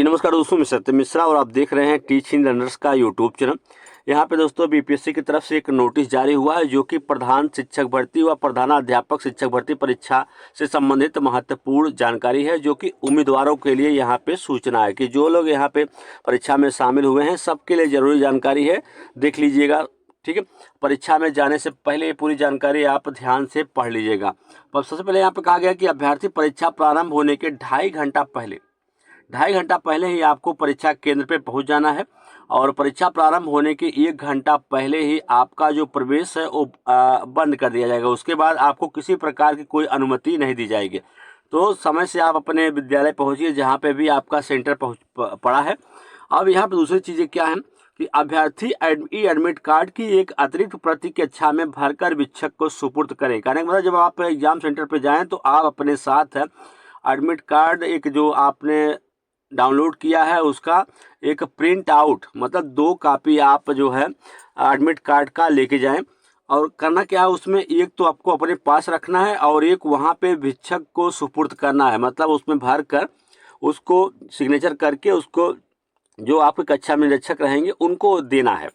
नमस्कार दोस्तों, मैं सत्यम मिश्रा और आप देख रहे हैं टीचिंग लर्नर्स का यूट्यूब चैनल। यहाँ पे दोस्तों बीपीएससी की तरफ से एक नोटिस जारी हुआ है जो कि प्रधान शिक्षक भर्ती व प्रधानाध्यापक शिक्षक भर्ती परीक्षा से संबंधित महत्वपूर्ण जानकारी है, जो कि उम्मीदवारों के लिए यहाँ पे सूचना है कि जो लोग यहाँ पे परीक्षा में शामिल हुए हैं सबके लिए जरूरी जानकारी है, देख लीजिएगा। ठीक है, परीक्षा में जाने से पहले ये पूरी जानकारी आप ध्यान से पढ़ लीजिएगा। अब सबसे पहले यहाँ पे कहा गया कि अभ्यर्थी परीक्षा प्रारंभ होने के 2.5 घंटा पहले ही आपको परीक्षा केंद्र पे पहुंच जाना है और परीक्षा प्रारंभ होने के 1 घंटा पहले ही आपका जो प्रवेश है वो बंद कर दिया जाएगा। उसके बाद आपको किसी प्रकार की कोई अनुमति नहीं दी जाएगी। तो समय से आप अपने विद्यालय पहुंचिए जहां पे भी आपका सेंटर पड़ा है। अब यहाँ पे दूसरी चीज़ें क्या है कि अभ्यर्थी ई एडमिट कार्ड की एक अतिरिक्त प्रति कक्षा में भरकर शिक्षक को सुपुर्द करें। कहने का मतलब जब आप एग्जाम सेंटर पर जाएँ तो आप अपने साथ एडमिट कार्ड एक जो आपने डाउनलोड किया है उसका एक प्रिंट आउट, मतलब 2 कॉपी आप जो है एडमिट कार्ड का लेके जाएं। और करना क्या है उसमें, एक तो आपको अपने पास रखना है और एक वहाँ पे शिक्षक को सुपुर्द करना है, मतलब उसमें भर कर उसको सिग्नेचर करके उसको जो आपके कक्षा में शिक्षक रहेंगे उनको देना है।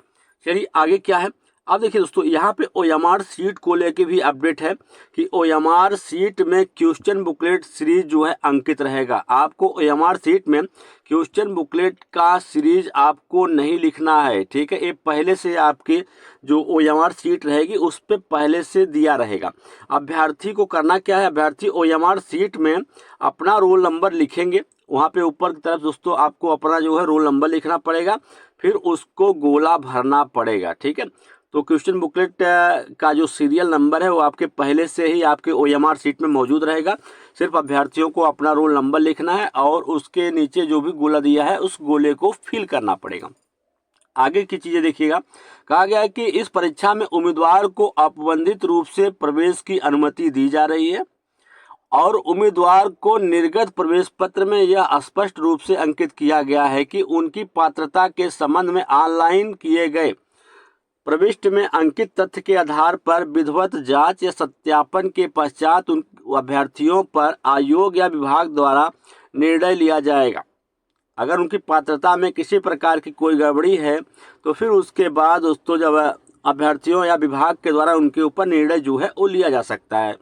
चलिए आगे क्या है। अब देखिए दोस्तों, यहाँ पे ओएमआर सीट को लेके भी अपडेट है कि ओएमआर सीट में क्वेश्चन बुकलेट सीरीज जो है अंकित रहेगा। आपको ओएमआर सीट में क्वेश्चन बुकलेट का सीरीज आपको नहीं लिखना है, ठीक है। ये पहले से आपके जो ओएमआर सीट रहेगी उस पर पहले से दिया रहेगा। अभ्यर्थी को करना क्या है, अभ्यर्थी ओएमआर सीट में अपना रोल नंबर लिखेंगे। वहाँ पे ऊपर की तरफ दोस्तों आपको अपना जो है रोल नंबर लिखना पड़ेगा, फिर उसको गोला भरना पड़ेगा, ठीक है। तो क्वेश्चन बुकलेट का जो सीरियल नंबर है वो आपके पहले से ही आपके ओएमआर सीट में मौजूद रहेगा। सिर्फ अभ्यर्थियों को अपना रोल नंबर लिखना है और उसके नीचे जो भी गोला दिया है उस गोले को फिल करना पड़ेगा। आगे की चीजें देखिएगा, कहा गया है कि इस परीक्षा में उम्मीदवार को अपबंधित रूप से प्रवेश की अनुमति दी जा रही है और उम्मीदवार को निर्गत प्रवेश पत्र में यह स्पष्ट रूप से अंकित किया गया है कि उनकी पात्रता के संबंध में ऑनलाइन किए गए प्रविष्टि में अंकित तथ्य के आधार पर विधिवत जांच या सत्यापन के पश्चात उन अभ्यर्थियों पर आयोग या विभाग द्वारा निर्णय लिया जाएगा। अगर उनकी पात्रता में किसी प्रकार की कोई गड़बड़ी है तो फिर उसके बाद दोस्तों जब अभ्यर्थियों या विभाग के द्वारा उनके ऊपर निर्णय जो है वो लिया जा सकता है।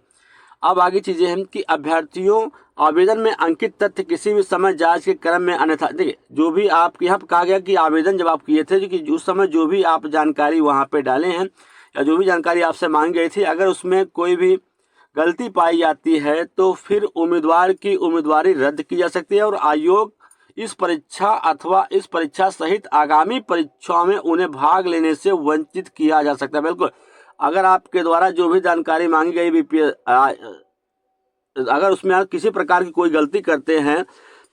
अब आगे चीजें हैं कि अभ्यर्थियों आवेदन में अंकित तथ्य किसी भी समय जांच के क्रम में अन्यथा, देखिए जो भी आप यहाँ पर कहा गया कि आवेदन जब आप किए थे कि उस समय जो भी आप जानकारी वहाँ पे डाले हैं या जो भी जानकारी आपसे मांगी गई थी, अगर उसमें कोई भी गलती पाई जाती है तो फिर उम्मीदवार की उम्मीदवारी रद्द की जा सकती है और आयोग इस परीक्षा अथवा इस परीक्षा सहित आगामी परीक्षाओं में उन्हें भाग लेने से वंचित किया जा सकता है। बिल्कुल, अगर आपके द्वारा जो भी जानकारी मांगी गई अगर उसमें आप किसी प्रकार की कोई गलती करते हैं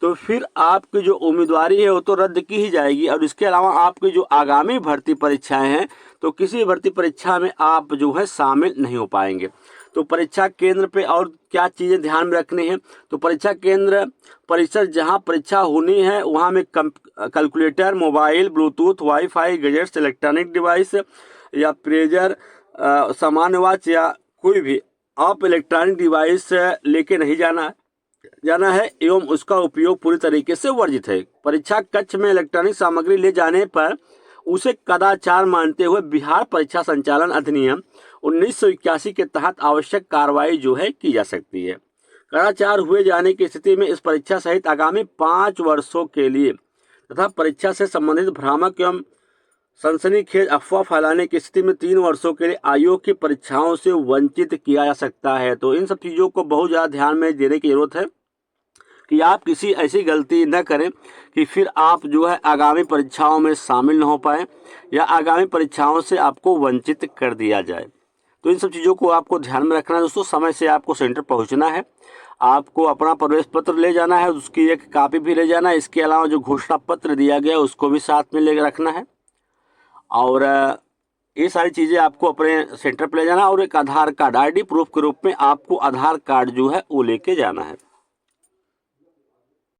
तो फिर आपकी जो उम्मीदवारी है वो तो रद्द की ही जाएगी और इसके अलावा आपकी जो आगामी भर्ती परीक्षाएं हैं तो किसी भर्ती परीक्षा में आप जो है शामिल नहीं हो पाएंगे। तो परीक्षा केंद्र पे और क्या चीज़ें ध्यान में रखनी है, तो परीक्षा केंद्र परिसर जहां परीक्षा होनी है वहां में calculator, mobile, Bluetooth, wifi, gadgets, electronic device या प्रेजर, सामान्य वॉच या कोई भी आप इलेक्ट्रॉनिक डिवाइस लेके नहीं जाना है एवं उसका उपयोग पूरी तरीके से वर्जित है। परीक्षा कक्ष में इलेक्ट्रॉनिक सामग्री ले जाने पर उसे कदाचार मानते हुए बिहार परीक्षा संचालन अधिनियम 1981 के तहत आवश्यक कार्रवाई जो है की जा सकती है। कदाचार हुए जाने की स्थिति में इस परीक्षा सहित आगामी 5 वर्षों के लिए तथा परीक्षा से संबंधित भ्रामक एवं सनसनीखेज अफवाह फैलाने की स्थिति में 3 वर्षों के लिए आयोग की परीक्षाओं से वंचित किया जा सकता है। तो इन सब चीज़ों को बहुत ज़्यादा ध्यान में देने की जरूरत है कि आप किसी ऐसी गलती न करें कि फिर आप जो है आगामी परीक्षाओं में शामिल न हो पाए या आगामी परीक्षाओं से आपको वंचित कर दिया जाए। तो इन सब चीज़ों को आपको ध्यान में रखना है दोस्तों। समय से आपको सेंटर पहुंचना है, आपको अपना प्रवेश पत्र ले जाना है, उसकी एक कॉपी भी ले जाना है। इसके अलावा जो घोषणा पत्र दिया गया है उसको भी साथ में ले रखना है और ये सारी चीज़ें आपको अपने सेंटर पर ले जाना और एक आधार कार्ड ID प्रूफ के रूप में आपको आधार कार्ड जो है वो लेके जाना है।